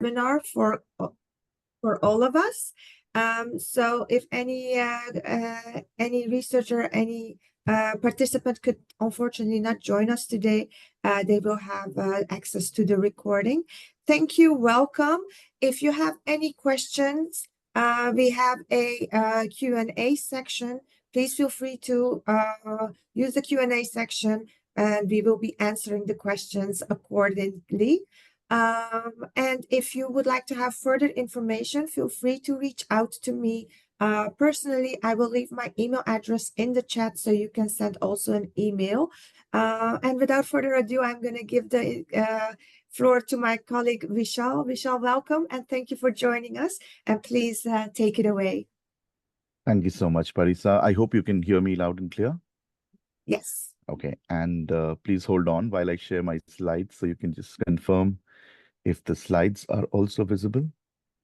webinar for all of us. So if any researcher, any participant could unfortunately not join us today, they will have access to the recording. Thank you. Welcome. If you have any questions, we have a Q&A section. Please feel free to use the Q&A section, and we will be answering the questions accordingly. And if you would like to have further information, feel free to reach out to me personally. I will leave my email address in the chat so you can send also an email. And without further ado, I'm going to give the floor to my colleague Vishal. Vishal, welcome, and thank you for joining us. And please take it away. Thank you so much, Parisa. I hope you can hear me loud and clear. Yes. Okay, and please hold on while I share my slides so you can just confirm if the slides are also visible.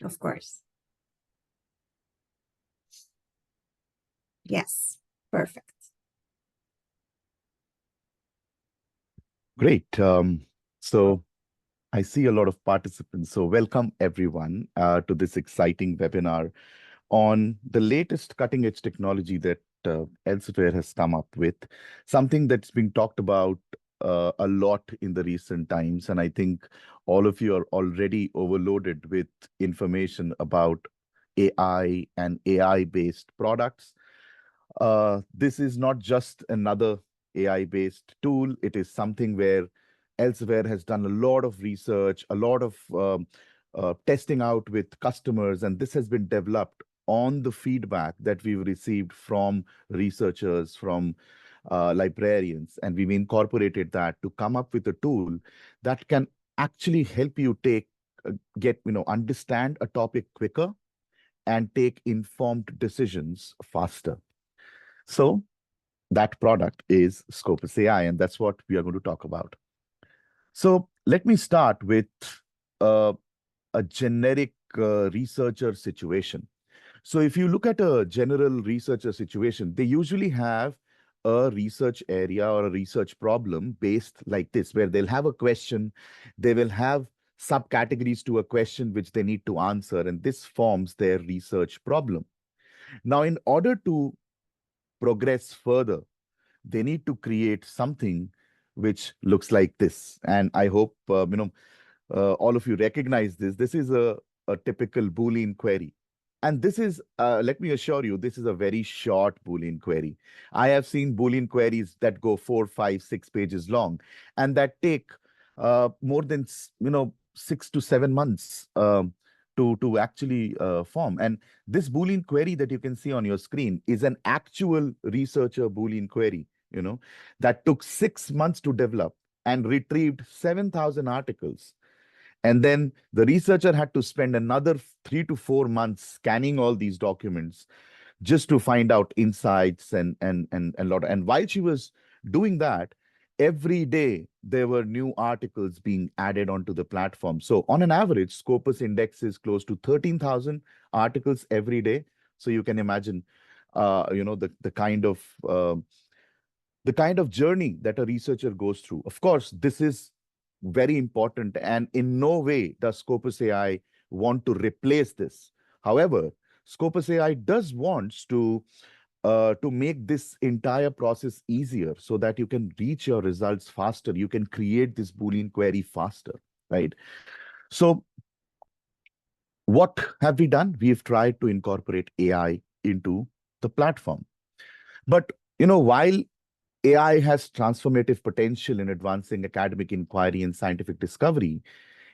Of course. Yes, perfect. Great. So I see a lot of participants. So welcome everyone to this exciting webinar on the latest cutting edge technology that Elsevier has come up with, something that's been talked about a lot in the recent times. And I think all of you are already overloaded with information about AI and AI-based products. This is not just another AI-based tool. It is something where Elsevier has done a lot of research, a lot of testing out with customers, and this has been developed on the feedback that we've received from researchers, from librarians, and we've incorporated that to come up with a tool that can actually help you understand a topic quicker and take informed decisions faster. So that product is Scopus AI, and that's what we are going to talk about. So let me start with a generic researcher situation. So if you look at a general researcher situation, they usually have a research area or a research problem based like this, where they'll have a question, they will have subcategories to a question which they need to answer, and this forms their research problem. Now, in order to progress further, they need to create something which looks like this. And I hope all of you recognize this. This is a typical Boolean query. And this is, let me assure you, this is a very short Boolean query. I have seen Boolean queries that go 4, 5, 6 pages long, and that take more than 6 to 7 months to actually form. And this Boolean query that you can see on your screen is an actual researcher Boolean query, that took 6 months to develop and retrieved 7,000 articles. And then the researcher had to spend another 3 to 4 months scanning all these documents just to find out insights and a lot. And while she was doing that, every day there were new articles being added onto the platform. So on an average, Scopus indexes close to 13,000 articles every day. So you can imagine, the kind of journey that a researcher goes through. Of course, this is very important, and in no way does Scopus AI want to replace this. However, Scopus AI does want to make this entire process easier so that you can reach your results faster. You can create this Boolean query faster, right? So what have we done? We've tried to incorporate AI into the platform. But, while AI has transformative potential in advancing academic inquiry and scientific discovery,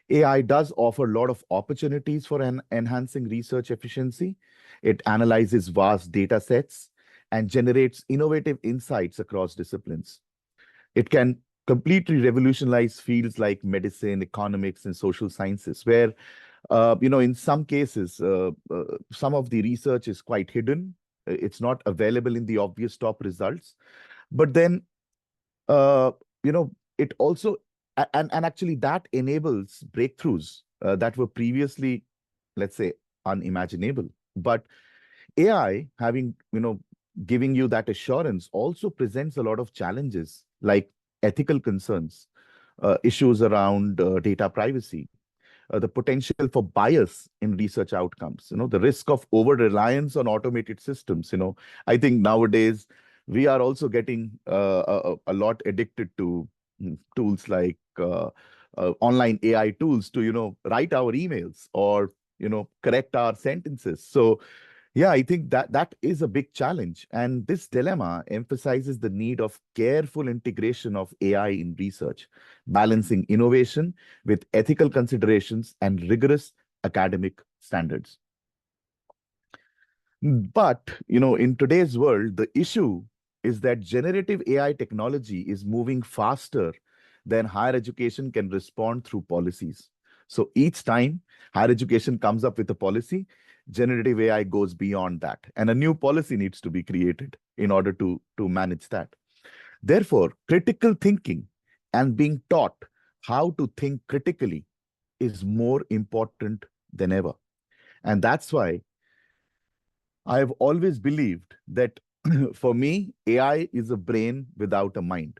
AI does offer a lot of opportunities for enhancing research efficiency. It analyzes vast data sets and generates innovative insights across disciplines. It can completely revolutionize fields like medicine, economics, and social sciences, where, in some cases, some of the research is quite hidden. It's not available in the obvious top results. But then, it also, and actually that enables breakthroughs that were previously, let's say, unimaginable. But AI giving you that assurance also presents a lot of challenges, like ethical concerns, issues around data privacy, the potential for bias in research outcomes, the risk of over-reliance on automated systems. I think nowadays we are also getting a lot addicted to tools like online AI tools to, write our emails or, correct our sentences. So yeah, I think that is a big challenge. And this dilemma emphasizes the need of careful integration of AI in research, balancing innovation with ethical considerations and rigorous academic standards. But, in today's world, the issue is that generative AI technology is moving faster than higher education can respond through policies. So each time higher education comes up with a policy, generative AI goes beyond that, and a new policy needs to be created in order to manage that. Therefore, critical thinking and being taught how to think critically is more important than ever. And that's why I have always believed that for me, AI is a brain without a mind.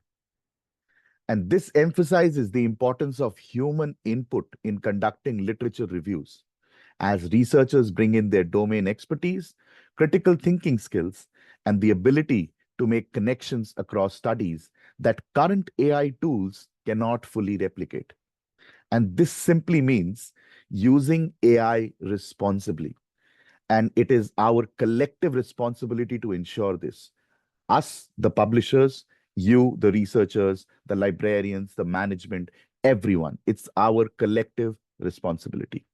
And this emphasizes the importance of human input in conducting literature reviews. As researchers bring in their domain expertise, critical thinking skills, and the ability to make connections across studies that current AI tools cannot fully replicate. And this simply means using AI responsibly. And it is our collective responsibility to ensure this. Us, the publishers, you, the researchers, the librarians, the management, everyone. It's our collective responsibility.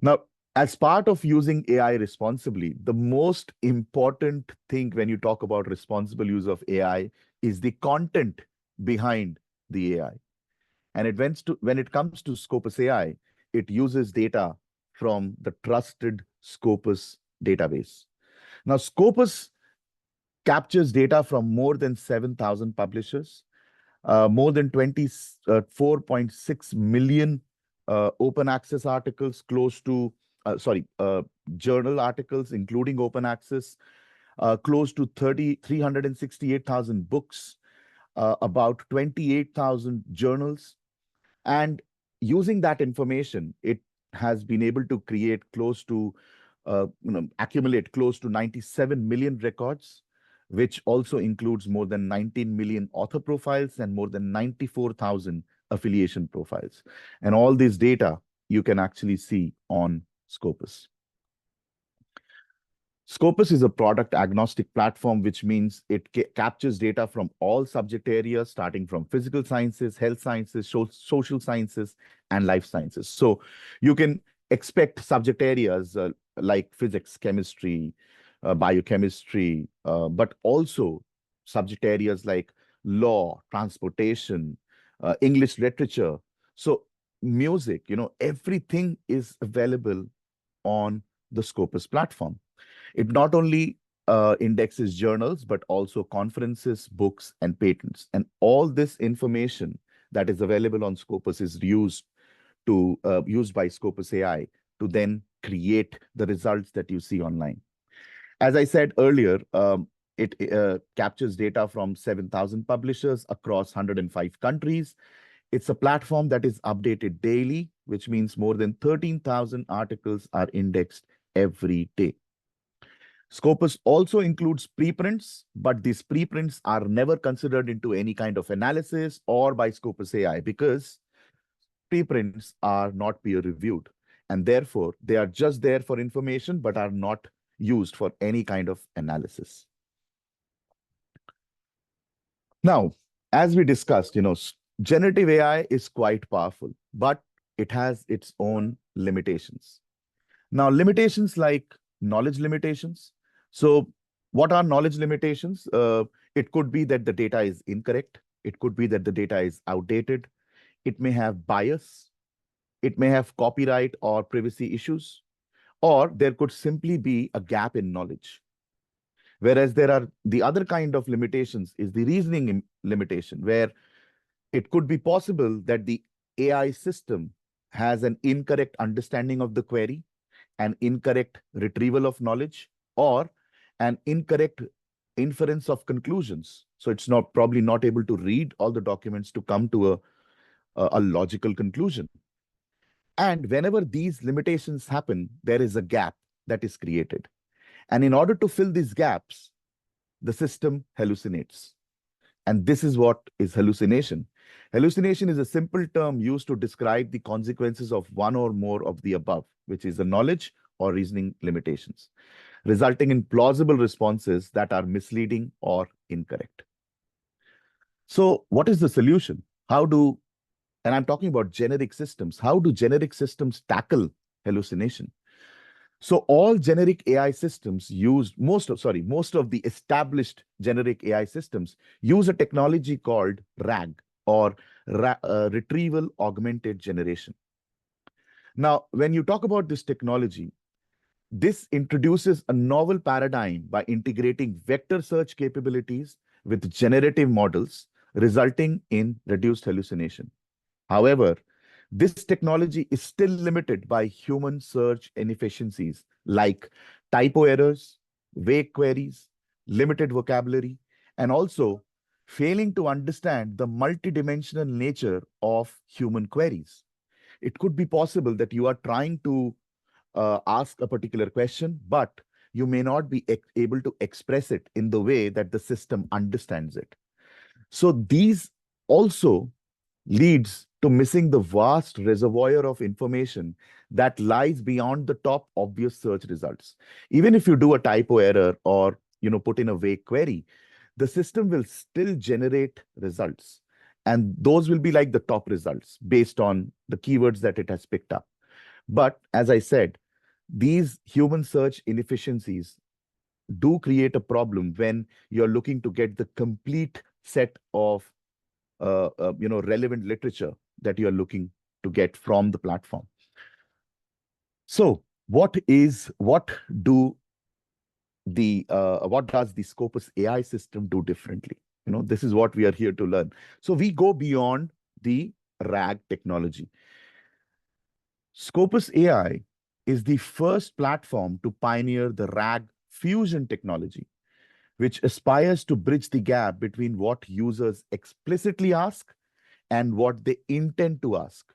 Now, as part of using AI responsibly, the most important thing when you talk about responsible use of AI is the content behind the AI. And when it comes to Scopus AI, it uses data from the trusted Scopus database. Now, Scopus captures data from more than 7,000 publishers, more than 24.6 million open access articles, journal articles, including open access, close to 368,000 books, about 28,000 journals. And using that information, it has been able to accumulate close to 97 million records, which also includes more than 19 million author profiles and more than 94,000 affiliation profiles. And all this data you can actually see on Scopus. Scopus is a product agnostic platform, which means it captures data from all subject areas, starting from physical sciences, health sciences, social sciences, and life sciences. So you can expect subject areas like physics, chemistry, biochemistry, but also subject areas like law, transportation, English literature. So music, everything is available on the Scopus platform. It not only indexes journals, but also conferences, books, and patents. And all this information that is available on Scopus is used by Scopus AI to then create the results that you see online. As I said earlier, it captures data from 7,000 publishers across 105 countries. It's a platform that is updated daily, which means more than 13,000 articles are indexed every day. Scopus also includes preprints, but these preprints are never considered into any kind of analysis or by Scopus AI because preprints are not peer-reviewed. And therefore, they are just there for information, but are not used for any kind of analysis. Now, as we discussed, generative AI is quite powerful, but it has its own limitations. Now, limitations like knowledge limitations. So what are knowledge limitations? It could be that the data is incorrect. It could be that the data is outdated. It may have bias. It may have copyright or privacy issues. Or there could simply be a gap in knowledge. Whereas there are the other kind of limitations is the reasoning limitation, where it could be possible that the AI system has an incorrect understanding of the query, an incorrect retrieval of knowledge, or an incorrect inference of conclusions. So it's probably not able to read all the documents to come to a logical conclusion. And whenever these limitations happen, there is a gap that is created. And in order to fill these gaps, the system hallucinates. And this is what is hallucination. Hallucination is a simple term used to describe the consequences of one or more of the above, which is the knowledge or reasoning limitations, resulting in plausible responses that are misleading or incorrect. So, what is the solution? And I'm talking about generic systems, how do generic systems tackle hallucination? So all generic AI systems most of the established generic AI systems use a technology called RAG, or retrieval augmented generation. Now, when you talk about this technology, this introduces a novel paradigm by integrating vector search capabilities with generative models, resulting in reduced hallucination. However, this technology is still limited by human search inefficiencies like typo errors, vague queries, limited vocabulary, and also failing to understand the multidimensional nature of human queries. It could be possible that you are trying to ask a particular question, but you may not be able to express it in the way that the system understands it. So these also leads to missing the vast reservoir of information that lies beyond the top obvious search results. Even if you do a typo error or put in a vague query, the system will still generate results. And those will be like the top results based on the keywords that it has picked up. But as I said, these human search inefficiencies do create a problem when you're looking to get the complete set of relevant literature that you're looking to get from the platform. So what does the Scopus AI system do differently? This is what we are here to learn. So we go beyond the RAG technology. Scopus AI is the first platform to pioneer the RAG fusion technology, which aspires to bridge the gap between what users explicitly ask and what they intend to ask,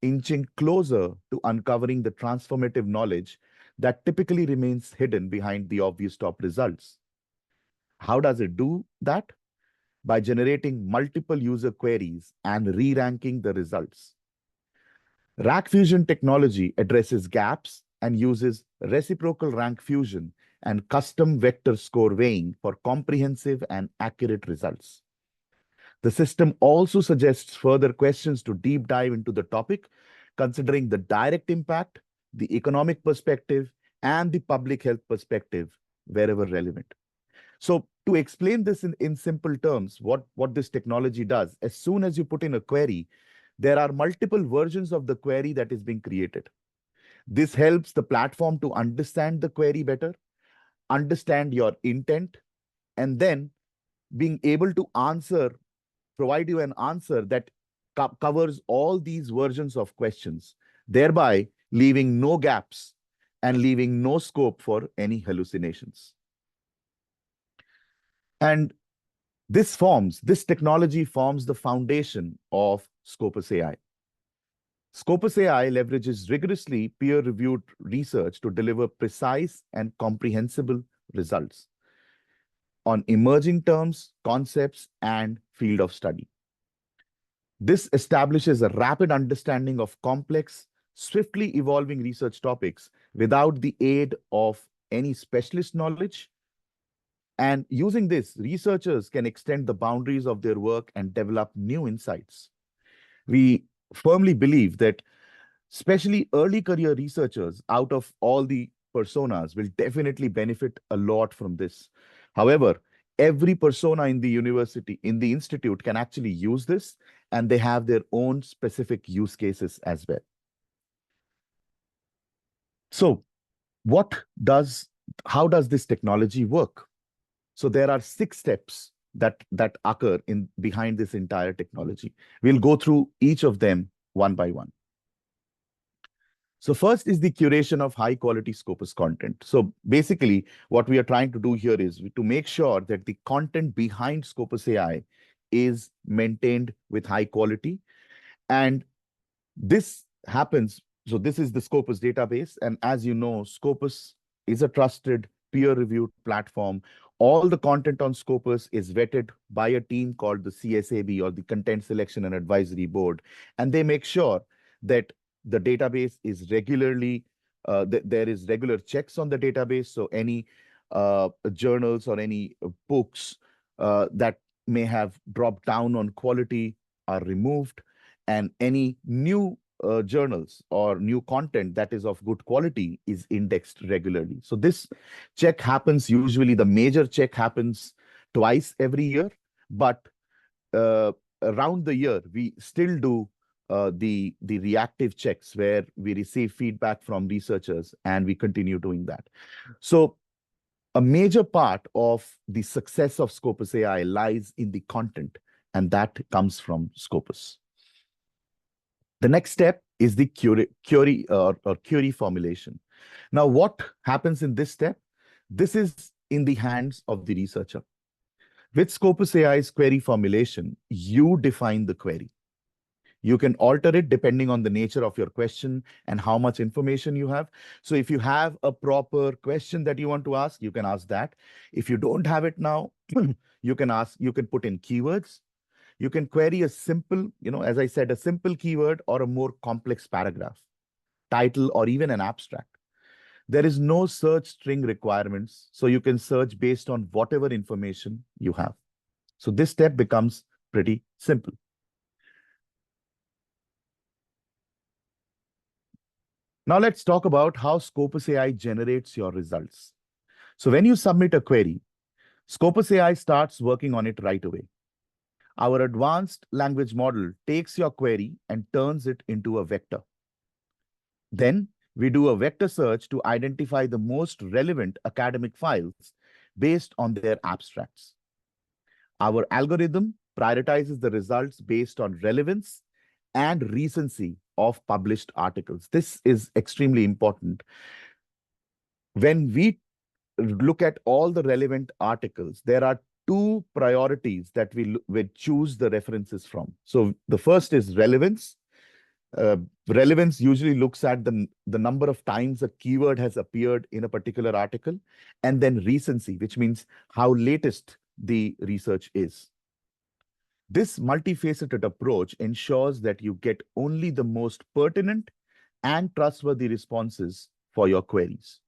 inching closer to uncovering the transformative knowledge that typically remains hidden behind the obvious top results. How does it do that? By generating multiple user queries and re-ranking the results. RAG fusion technology addresses gaps and uses reciprocal rank fusion and custom vector score weighing for comprehensive and accurate results. The system also suggests further questions to deep dive into the topic, considering the direct impact, the economic perspective, and the public health perspective wherever relevant. So to explain this in simple terms, what this technology does, as soon as you put in a query, there are multiple versions of the query that is being created. This helps the platform to understand the query better, understand your intent, and then being able to provide you an answer that covers all these versions of questions, thereby leaving no gaps and leaving no scope for any hallucinations. And this technology forms the foundation of Scopus AI. Scopus AI leverages rigorously peer-reviewed research to deliver precise and comprehensible results on emerging terms, concepts, and field of study. This establishes a rapid understanding of complex, swiftly evolving research topics without the aid of any specialist knowledge. And using this, researchers can extend the boundaries of their work and develop new insights. We firmly believe that especially early career researchers out of all the personas will definitely benefit a lot from this. However, every persona in the university, in the institute, can actually use this, and they have their own specific use cases as well. So how does this technology work? So there are 6 steps that occur behind this entire technology. We'll go through each of them one by one. So first is the curation of high quality Scopus content. So basically what we are trying to do here is to make sure that the content behind Scopus AI is maintained with high quality. And this happens So this is the Scopus database. And as you know, Scopus is a trusted peer-reviewed platform. All the content on Scopus is vetted by a team called the CSAB, or the Content Selection and Advisory Board. And they make sure that the database is regularly, there is regular checks on the database. So any journals or any books that may have dropped down on quality are removed, and any new journals or new content that is of good quality is indexed regularly. So this check happens, usually the major check happens twice every year, but around the year, we still do the reactive checks where we receive feedback from researchers and we continue doing that. So a major part of the success of Scopus AI lies in the content, and that comes from Scopus. The next step is the query formulation. Now, what happens in this step? This is in the hands of the researcher. With Scopus AI's query formulation, you define the query. You can alter it depending on the nature of your question and how much information you have. So if you have a proper question that you want to ask, you can ask that. If you don't have it now, you can put in keywords. You can query a simple, as I said, a simple keyword or a more complex paragraph, title, or even an abstract. There is no search string requirements, so you can search based on whatever information you have. So this step becomes pretty simple. Now let's talk about how Scopus AI generates your results. So when you submit a query, Scopus AI starts working on it right away. Our advanced language model takes your query and turns it into a vector. Then we do a vector search to identify the most relevant academic files based on their abstracts. Our algorithm prioritizes the results based on relevance and recency of published articles. This is extremely important. When we look at all the relevant articles, there are two priorities that we choose the references from. So the first is relevance. Relevance usually looks at the number of times a keyword has appeared in a particular article, and then recency, which means how latest the research is. This multifaceted approach ensures that you get only the most pertinent and trustworthy responses for your queries.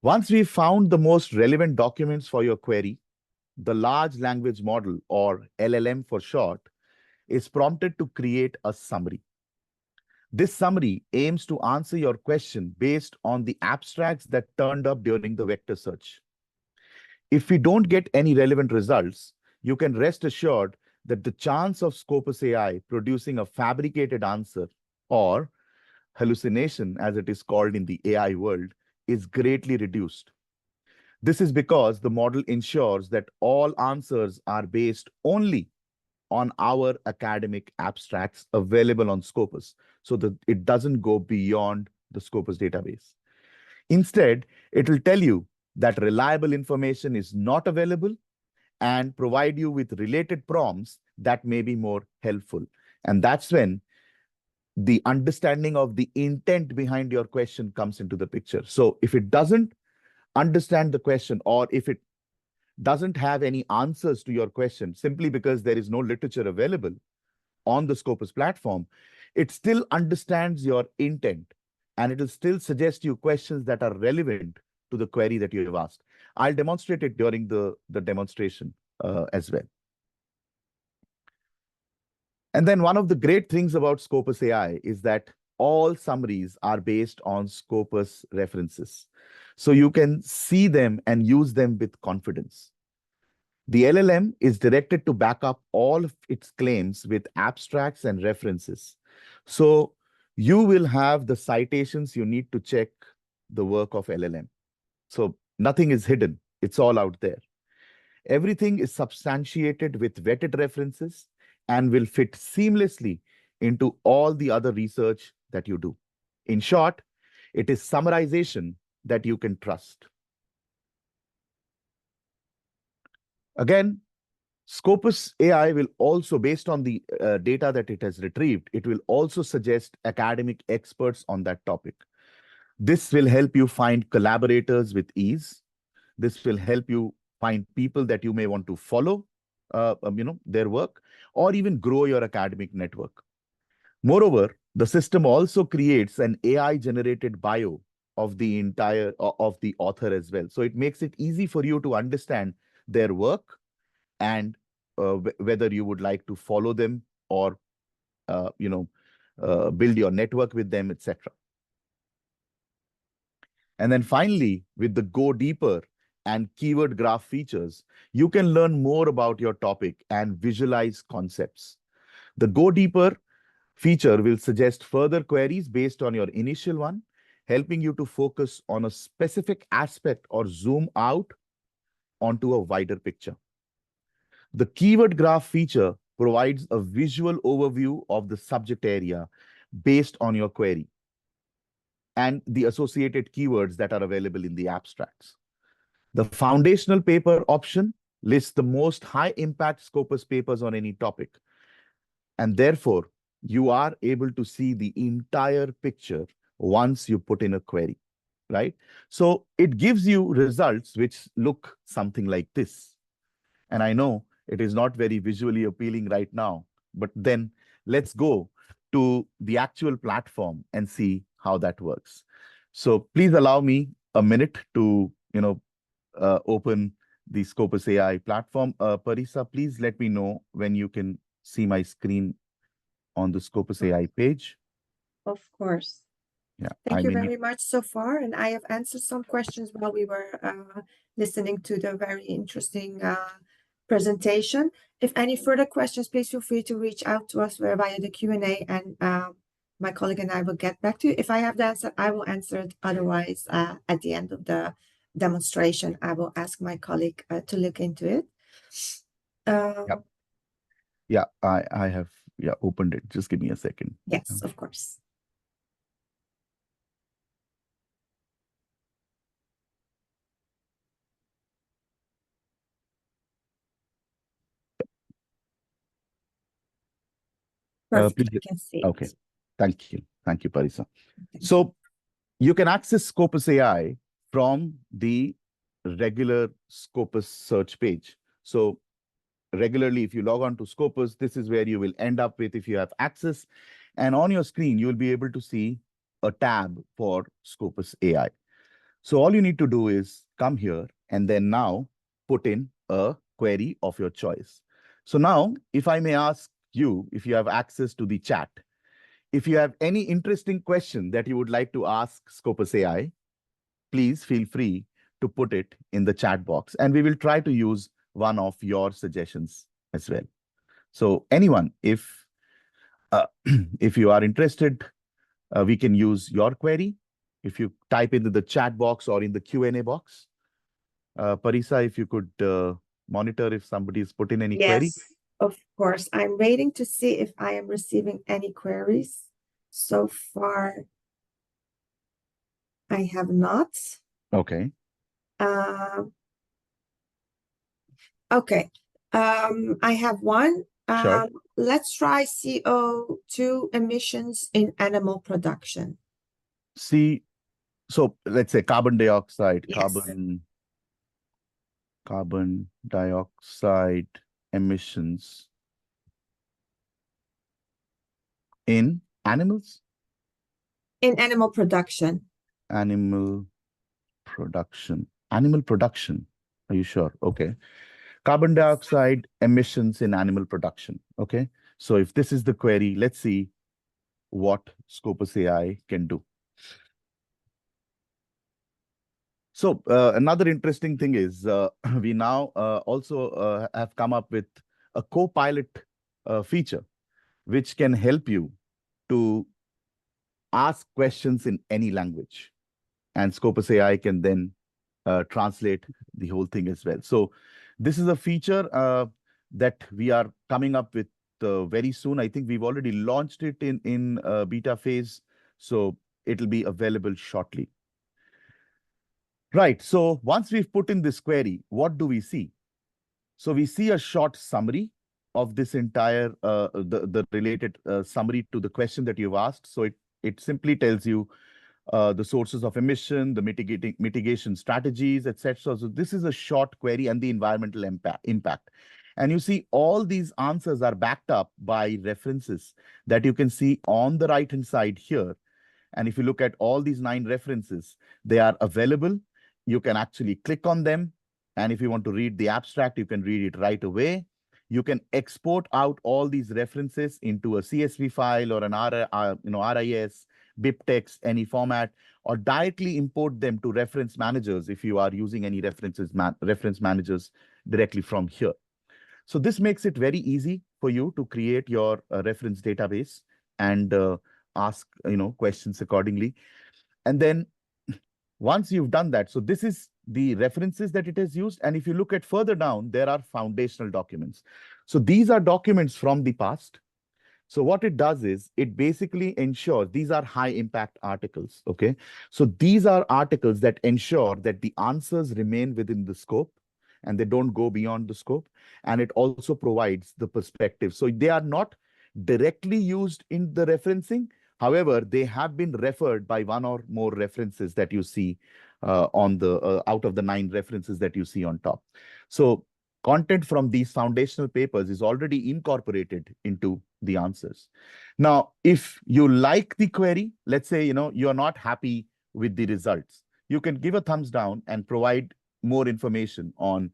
Once we've found the most relevant documents for your query, the large language model, or LLM for short, is prompted to create a summary. This summary aims to answer your question based on the abstracts that turned up during the vector search. If we don't get any relevant results, you can rest assured that the chance of Scopus AI producing a fabricated answer, or hallucination as it is called in the AI world, is greatly reduced. This is because the model ensures that all answers are based only on our academic abstracts available on Scopus, so that it doesn't go beyond the Scopus database. Instead, it will tell you that reliable information is not available and provide you with related prompts that may be more helpful. And that's when the understanding of the intent behind your question comes into the picture. So if it doesn't understand the question, or if it doesn't have any answers to your question simply because there is no literature available on the Scopus platform, it still understands your intent, and it will still suggest you questions that are relevant to the query that you have asked. I'll demonstrate it during the demonstration as well. And then one of the great things about Scopus AI is that all summaries are based on Scopus references. So you can see them and use them with confidence. The LLM is directed to back up all of its claims with abstracts and references. So you will have the citations you need to check the work of LLM. So nothing is hidden. It's all out there. Everything is substantiated with vetted references and will fit seamlessly into all the other research that you do. In short, it is summarization that you can trust. Again, Scopus AI will also, based on the data that it has retrieved, it will also suggest academic experts on that topic. This will help you find collaborators with ease. This will help you find people that you may want to follow, their work, or even grow your academic network. Moreover, the system also creates an AI-generated bio of the of the author as well. So it makes it easy for you to understand their work and whether you would like to follow them or build your network with them, etc. And then finally, with the Go Deeper and keyword graph features, you can learn more about your topic and visualize concepts. The Go Deeper feature will suggest further queries based on your initial one, helping you to focus on a specific aspect or zoom out onto a wider picture. The keyword graph feature provides a visual overview of the subject area based on your query and the associated keywords that are available in the abstracts. The foundational paper option lists the most high impact Scopus papers on any topic. And therefore, you are able to see the entire picture once you put in a query, right? So it gives you results which look something like this. And I know it is not very visually appealing right now, but then let's go to the actual platform and see how that works. So please allow me a minute to, open the Scopus AI platform. Parisa, please let me know when you can see my screen on the Scopus AI page. Of course. Yeah, Thank you very much so far. And I have answered some questions while we were listening to the very interesting presentation. If any further questions, please feel free to reach out to us via the Q&A, and my colleague and I will get back to you. If I have the answer, I will answer it. Otherwise, at the end of the demonstration, I will ask my colleague to look into it. Yeah, I have opened it. Just give me a second. Yes, of course. Perfect, I can see it. Okay, thank you, Parisa. So you can access Scopus AI from the regular Scopus search page. So regularly, if you log on to Scopus, this is where you will end up with if you have access. And on your screen, you will be able to see a tab for Scopus AI. So all you need to do is come here and then now put in a query of your choice. So now, if I may ask you, if you have access to the chat, if you have any interesting question that you would like to ask Scopus AI, please feel free to put it in the chat box, and we will try to use one of your suggestions as well. So anyone, if you are interested, we can use your query. If you type into the chat box or in the Q&A box. Parisa, if you could monitor if somebody's put in any query. Yes, of course. I'm waiting to see if I am receiving any queries. So far, I have not. Okay. Okay. I have one. Sure. Let's try CO2 emissions in animal production. So let's say carbon dioxide, Yes. carbon dioxide emissions in animals? In animal production. Animal production. Animal production. Are you sure? Okay. Carbon dioxide emissions in animal production. Okay. So if this is the query, let's see what Scopus AI can do. So another interesting thing is we now also have come up with a co-pilot feature, which can help you to ask questions in any language. And Scopus AI can then translate the whole thing as well. So this is a feature that we are coming up with very soon. I think we've already launched it in beta phase, so it'll be available shortly. Right. So once we've put in this query, what do we see? So we see a short summary of this entire, the related summary to the question that you've asked. So it simply tells you the sources of emission, the mitigation strategies, etc. So this is a short query and the environmental impact. And you see all these answers are backed up by references that you can see on the right-hand side here. And if you look at all these 9 references, they are available. You can actually click on them. And if you want to read the abstract, you can read it right away. You can export out all these references into a CSV file or an RIS, BibTeX, any format, or directly import them to reference managers if you are using any reference managers directly from here. So this makes it very easy for you to create your reference database and ask questions accordingly. And then once you've done that, so this is the references that it has used. And if you look at further down, there are foundational documents. So these are documents from the past. So what it does is it basically ensures these are high impact articles. Okay. So these are articles that ensure that the answers remain within the scope and they don't go beyond the scope. And it also provides the perspective. So they are not directly used in the referencing. However, they have been referred by one or more references that you see on the out of the 9 references that you see on top. So content from these foundational papers is already incorporated into the answers. Now, if you like the query, let's say you're not happy with the results, you can give a thumbs down and provide more information on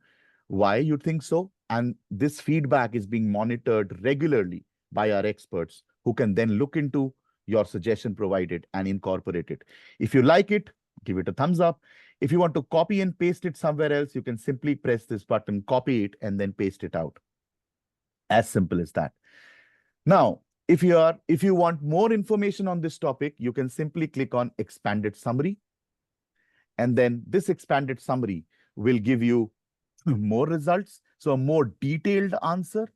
why you think so. And this feedback is being monitored regularly by our experts who can then look into your suggestion provided and incorporate it. If you like it, give it a thumbs up. If you want to copy and paste it somewhere else, you can simply press this button, copy it, and then paste it out. As simple as that. Now, if you want more information on this topic, you can simply click on expanded summary. And then this expanded summary will give you more results. So a more detailed answer,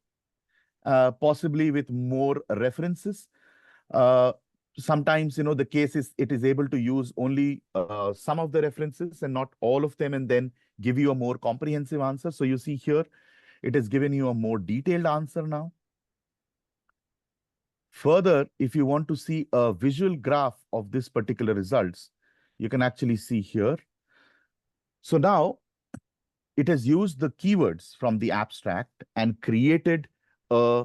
possibly with more references. Sometimes, the case is it is able to use only some of the references and not all of them, and then give you a more comprehensive answer. So you see here, it has given you a more detailed answer now. Further, if you want to see a visual graph of this particular results, you can actually see here. So now it has used the keywords from the abstract and created a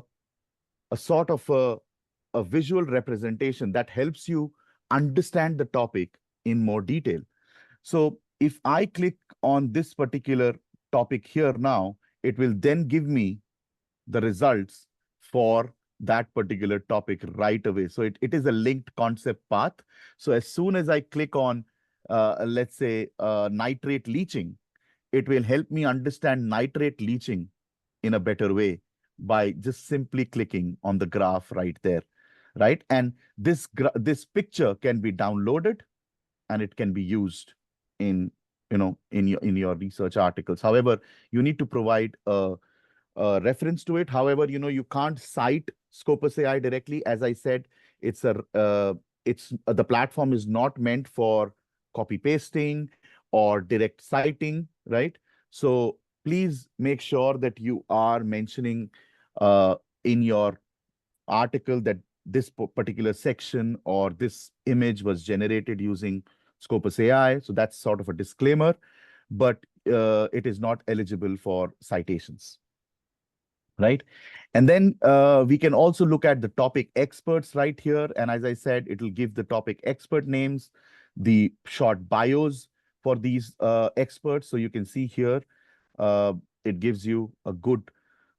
sort of a visual representation that helps you understand the topic in more detail. So if I click on this particular topic here now, it will then give me the results for that particular topic right away. So it is a linked concept path. So as soon as I click on, let's say, nitrate leaching, it will help me understand nitrate leaching in a better way by just simply clicking on the graph right there, right? And this picture can be downloaded and it can be used in your research articles. However, you need to provide a reference to it. However, you can't cite Scopus AI directly. As I said, the platform is not meant for copy pasting or direct citing, right? So please make sure that you are mentioning in your article that this particular section or this image was generated using Scopus AI. So that's sort of a disclaimer, but it is not eligible for citations. Right. And then we can also look at the topic experts right here. And as I said, it will give the topic expert names, the short bios for these experts. So you can see here, it gives you a good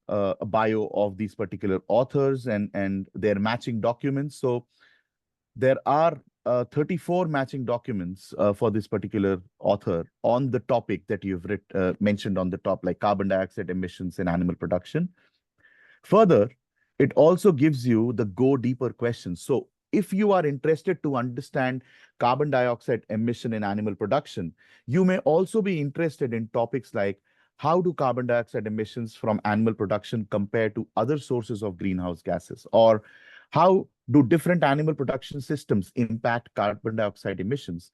bio of these particular authors and their matching documents. So there are 34 matching documents for this particular author on the topic that you've mentioned on the top, like carbon dioxide emissions in animal production. Further, it also gives you the go deeper questions. So if you are interested to understand carbon dioxide emission in animal production, you may also be interested in topics like how do carbon dioxide emissions from animal production compare to other sources of greenhouse gases? Or how do different animal production systems impact carbon dioxide emissions?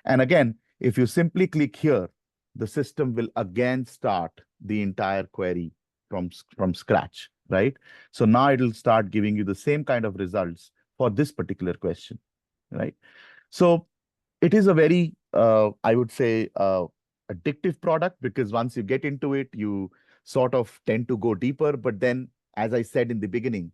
And again, if you simply click here, the system will again start the entire query from scratch, right? So now it'll start giving you the same kind of results for this particular question, right? So it is a very, I would say, addictive product, because once you get into it, you sort of tend to go deeper. But then, as I said in the beginning,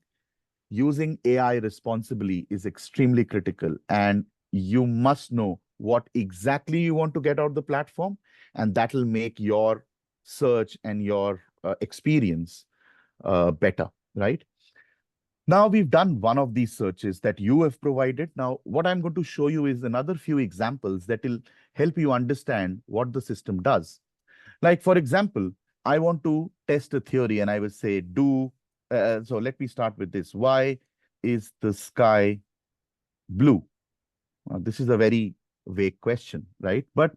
using AI responsibly is extremely critical, and you must know what exactly you want to get out of the platform, and that will make your search and your experience better, right? Now we've done one of these searches that you have provided. Now, what I'm going to show you is another few examples that will help you understand what the system does. Like, for example, I want to test a theory and I will say, so let me start with this. Why is the sky blue? This is a very vague question, right? But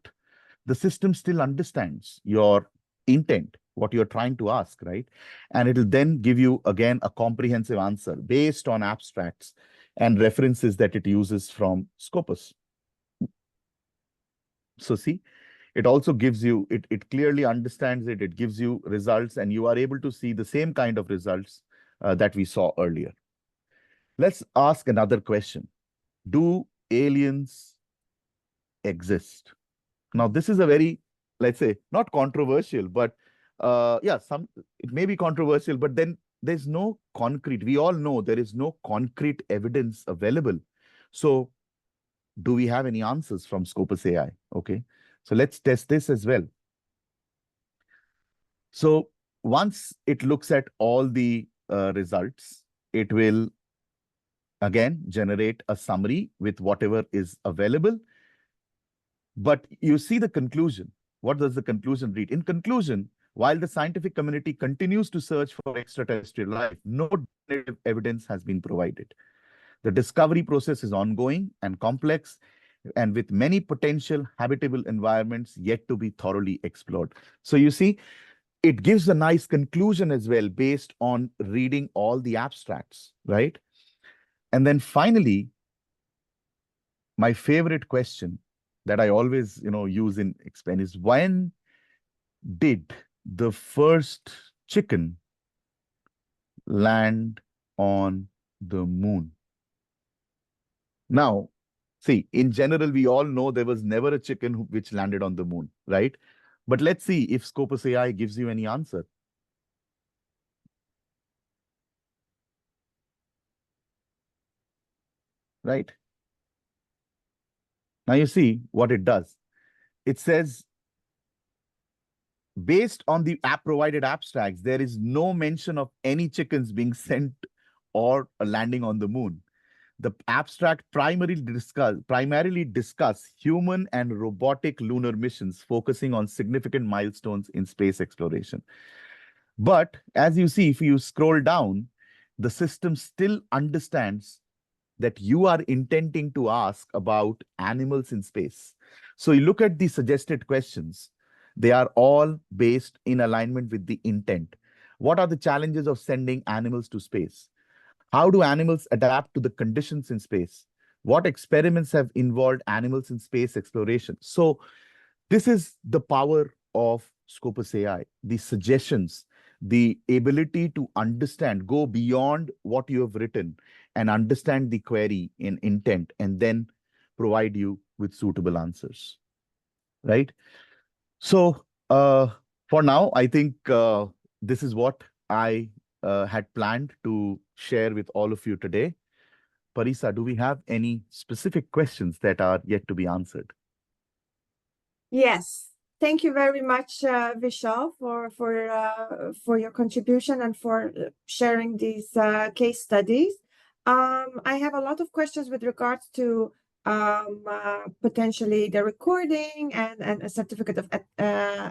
the system still understands your intent, what you're trying to ask, right? And it'll then give you, again, a comprehensive answer based on abstracts and references that it uses from Scopus. So see, it also gives you, it clearly understands it, it gives you results, and you are able to see the same kind of results that we saw earlier. Let's ask another question. Do aliens exist? Now, this is a very, let's say, not controversial, but yeah, it may be controversial, but then there's no concrete. We all know there is no concrete evidence available. So do we have any answers from Scopus AI? Okay, so let's test this as well. So once it looks at all the results, it will again generate a summary with whatever is available. But you see the conclusion. What does the conclusion read? In conclusion, while the scientific community continues to search for extraterrestrial life, no definitive evidence has been provided. The discovery process is ongoing and complex, and with many potential habitable environments yet to be thoroughly explored. So you see, it gives a nice conclusion as well based on reading all the abstracts, right? And then finally, my favorite question that I always, use in explain is, when did the first chicken land on the moon? Now, see, in general, we all know there was never a chicken which landed on the moon, right? But let's see if Scopus AI gives you any answer. Right? Now you see what it does. It says, based on the provided abstracts, there is no mention of any chickens being sent or landing on the moon. The abstract primarily discuss human and robotic lunar missions, focusing on significant milestones in space exploration. But as you see, if you scroll down, the system still understands that you are intending to ask about animals in space. So you look at the suggested questions. They are all based in alignment with the intent. What are the challenges of sending animals to space? How do animals adapt to the conditions in space? What experiments have involved animals in space exploration? So this is the power of Scopus AI, the suggestions, the ability to understand, go beyond what you have written and understand the query in intent, and then provide you with suitable answers, right? So for now, I think this is what I had planned to share with all of you today. Parisa, do we have any specific questions that are yet to be answered? Yes. Thank you very much, Vishal, for your contribution and for sharing these case studies. I have a lot of questions with regards to potentially the recording and a certificate of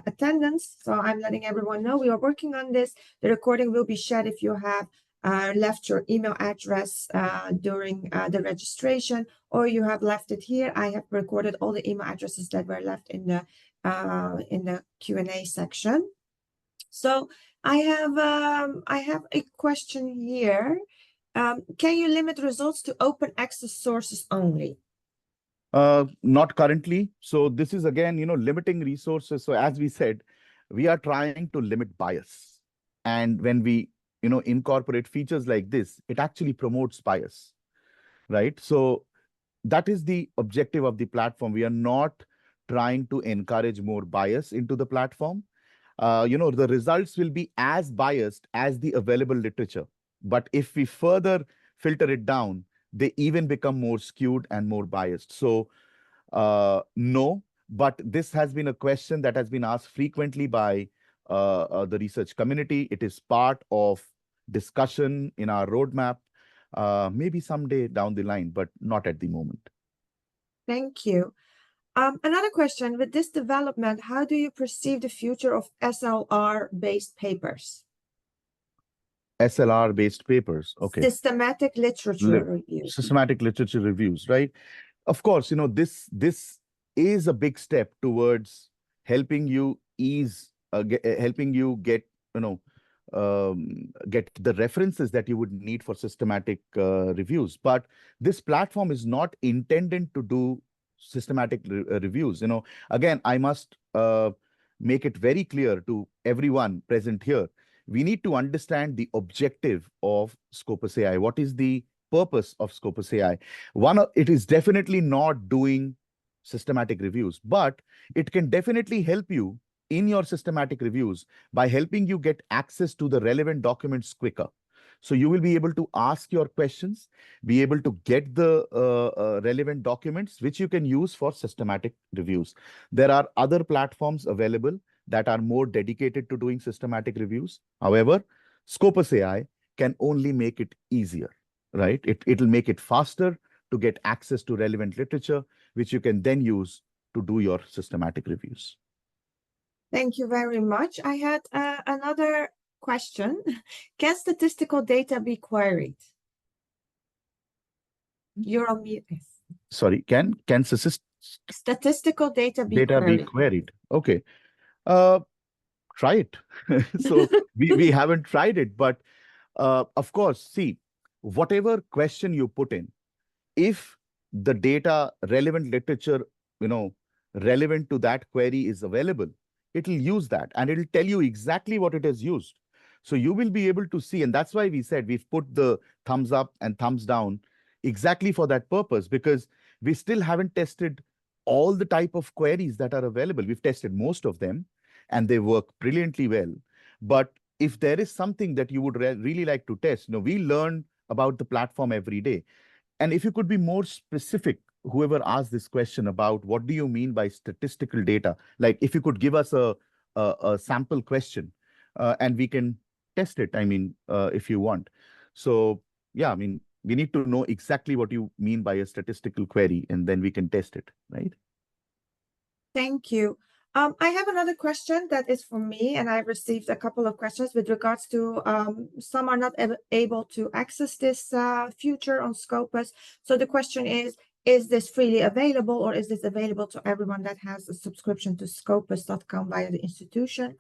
attendance. So I'm letting everyone know we are working on this. The recording will be shared if you have left your email address during the registration, or you have left it here. I have recorded all the email addresses that were left in the Q&A section. So I have a question here. Can you limit results to open access sources only? Not currently. So this is again, limiting resources. So as we said, we are trying to limit bias. And when we, incorporate features like this, it actually promotes bias, right? So that is the objective of the platform. We are not trying to encourage more bias into the platform. The results will be as biased as the available literature. But if we further filter it down, they even become more skewed and more biased. So, no, but this has been a question that has been asked frequently by the research community. It is part of discussion in our roadmap, maybe someday down the line, but not at the moment. Thank you. Another question, with this development, how do you perceive the future of SLR-based papers? SLR-based papers, okay. Systematic literature reviews. Systematic literature reviews, right? Of course, this is a big step towards helping you helping you get, get the references that you would need for systematic reviews. But this platform is not intended to do systematic reviews. Again, I must make it very clear to everyone present here. We need to understand the objective of Scopus AI. What is the purpose of Scopus AI? It is definitely not doing systematic reviews, but it can definitely help you in your systematic reviews by helping you get access to the relevant documents quicker. So you will be able to ask your questions, be able to get the relevant documents, which you can use for systematic reviews. There are other platforms available that are more dedicated to doing systematic reviews. However, Scopus AI can only make it easier, right? It'll make it faster to get access to relevant literature, which you can then use to do your systematic reviews. Thank you very much. I had another question. Can statistical data be queried? You're on mute. Sorry, can statistical data be queried? Okay. Try it. So we haven't tried it, but of course, see, whatever question you put in, if the data, relevant literature, relevant to that query is available, it'll use that and it'll tell you exactly what it has used. So you will be able to see, and that's why we said we've put the thumbs up and thumbs down exactly for that purpose, because we still haven't tested all the type of queries that are available. We've tested most of them and they work brilliantly well. But if there is something that you would really like to test, we learn about the platform every day. And if you could be more specific, whoever asked this question about what do you mean by statistical data, like if you could give us a sample question and we can test it, if you want. So yeah, we need to know exactly what you mean by a statistical query, and then we can test it, right? Thank you. I have another question that is for me, and I've received a couple of questions with regards to some are not able to access this feature on Scopus. So the question is this freely available, or is this available to everyone that has a subscription to Scopus.com via the institution?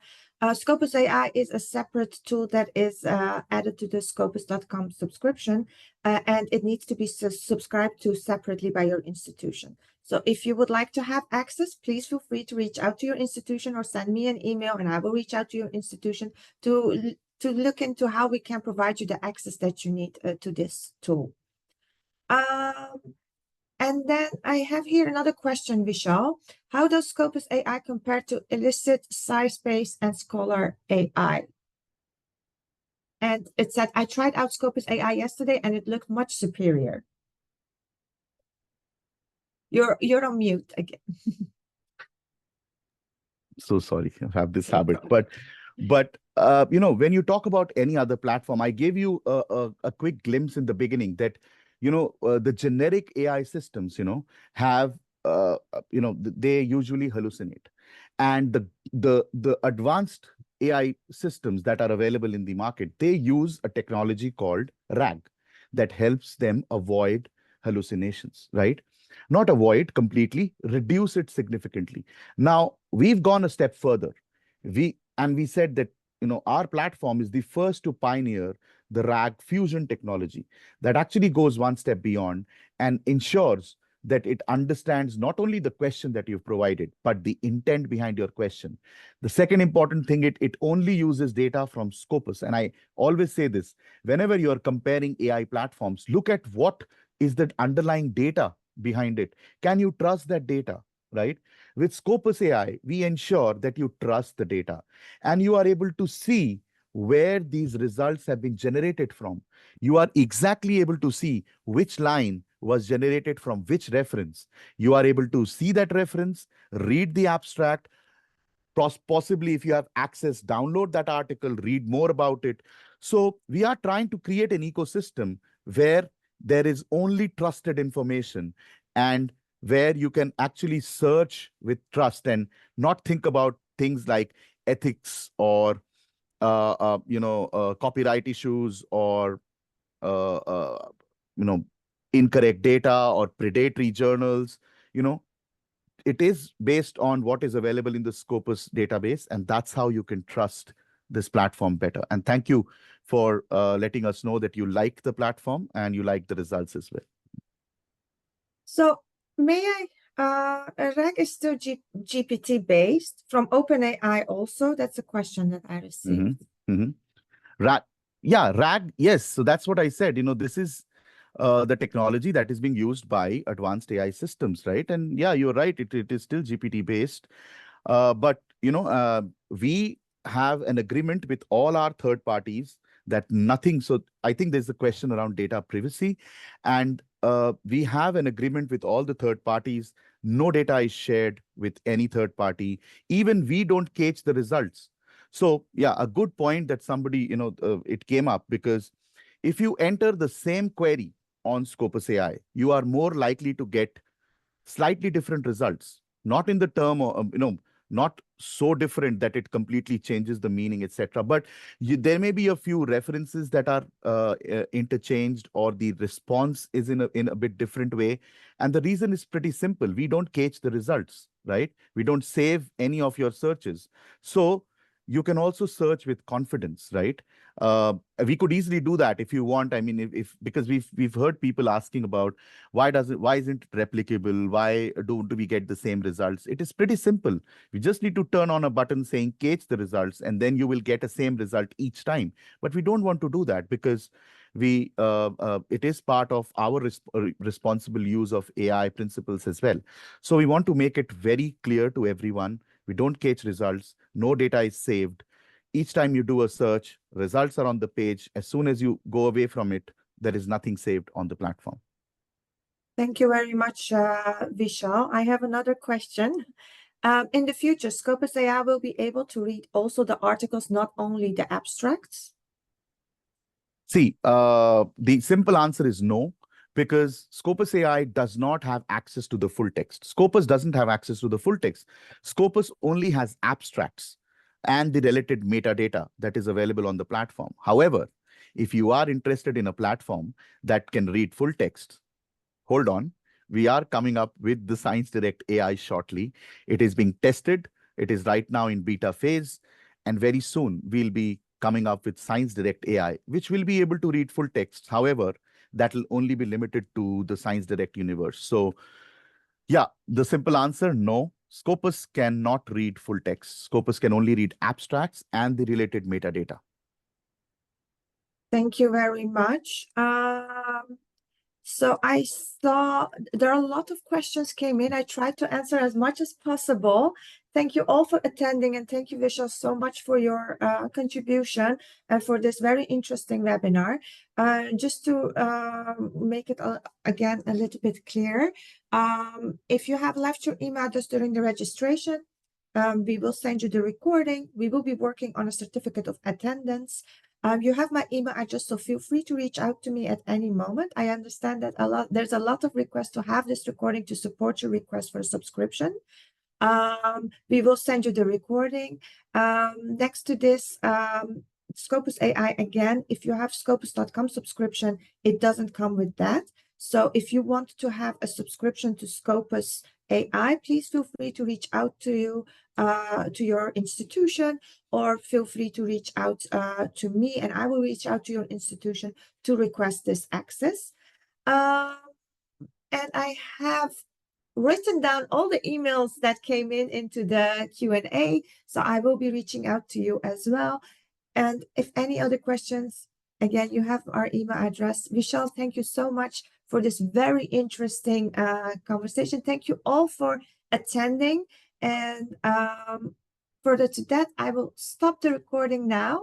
Scopus AI is a separate tool that is added to the Scopus.com subscription, and it needs to be subscribed to separately by your institution. So if you would like to have access, please feel free to reach out to your institution or send me an email, and I will reach out to your institution to look into how we can provide you the access that you need to this tool. And then I have here another question, Vishal. How does Scopus AI compare to Elicit, SciSpace, and Scholar AI? And it said, I tried out Scopus AI yesterday and it looked much superior. You're on mute again. So sorry, I have this habit. But when you talk about any other platform, I gave you a quick glimpse in the beginning that the generic AI systems, have, they usually hallucinate. And the advanced AI systems that are available in the market, they use a technology called RAG that helps them avoid hallucinations, right? Not avoid completely, reduce it significantly. Now, we've gone a step further. We said that, our platform is the first to pioneer the RAG fusion technology that actually goes one step beyond and ensures that it understands not only the question that you've provided, but the intent behind your question. The second important thing, it only uses data from Scopus. And I always say this, whenever you're comparing AI platforms, look at what is the underlying data behind it. Can you trust that data, right? With Scopus AI, we ensure that you trust the data and you are able to see where these results have been generated from. You are exactly able to see which line was generated from which reference. You are able to see that reference, read the abstract, possibly if you have access, download that article, read more about it. So we are trying to create an ecosystem where there is only trusted information and where you can actually search with trust and not think about things like ethics or copyright issues or uh, uh, you know incorrect data or predatory journals. It is based on what is available in the Scopus database, and that's how you can trust this platform better. And thank you for letting us know that you like the platform and you like the results as well. So may RAG is still GPT based from OpenAI also? That's a question that I received. RAG, yes. So that's what I said. This is the technology that is being used by advanced AI systems, right? And yeah, you're right. It is still GPT based. But we have an agreement with all our third parties that nothing. So I think there's a question around data privacy, and we have an agreement with all the third parties. No data is shared with any third party. Even we don't cage the results. So yeah, a good point that somebody, it came up because if you enter the same query on Scopus AI, you are more likely to get slightly different results, not in the term or, not so different that it completely changes the meaning, etc. But there may be a few references that are interchanged, or the response is in a bit different way. And the reason is pretty simple. We don't cache the results, right? We don't save any of your searches. So you can also search with confidence, right? We could easily do that if you want. I mean, if because we've heard people asking about why isn't it replicable? Why do we get the same results? It is pretty simple. We just need to turn on a button saying cache the results, and then you will get the same result each time. But we don't want to do that because it is part of our responsible use of AI principles as well. So we want to make it very clear to everyone. We don't cache results. No data is saved. Each time you do a search, results are on the page. As soon as you go away from it, there is nothing saved on the platform. Thank you very much, Vishal. I have another question. In the future, Scopus AI will be able to read also the articles, not only the abstracts? See, the simple answer is no, because Scopus AI does not have access to the full text. Scopus doesn't have access to the full text. Scopus only has abstracts and the related metadata that is available on the platform. However, if you are interested in a platform that can read full text, hold on. We are coming up with the Science Direct AI shortly. It is being tested. It is right now in beta phase. And very soon, we'll be coming up with Science Direct AI, which will be able to read full text. However, that will only be limited to the Science Direct universe. So yeah, the simple answer, no. Scopus cannot read full text. Scopus can only read abstracts and the related metadata. Thank you very much. So I saw there are a lot of questions came in. I tried to answer as much as possible. Thank you all for attending, and thank you, Vishal, so much for your contribution and for this very interesting webinar. Just to make it again a little bit clear, if you have left your email address during the registration, we will send you the recording. We will be working on a certificate of attendance. You have my email address, so feel free to reach out to me at any moment. I understand that there's a lot of requests to have this recording to support your request for a subscription. We will send you the recording. Next to this, Scopus AI, again, if you have Scopus.com subscription, it doesn't come with that. So if you want to have a subscription to Scopus AI, please feel free to reach out to your institution, or feel free to reach out to me, and I will reach out to your institution to request this access. and I have written down all the emails that came into the Q&A, so I will be reaching out to you as well. And if any other questions, again, you have our email address. Vishal, thank you so much for this very interesting conversation. Thank you all for attending. And further to that, I will stop the recording now.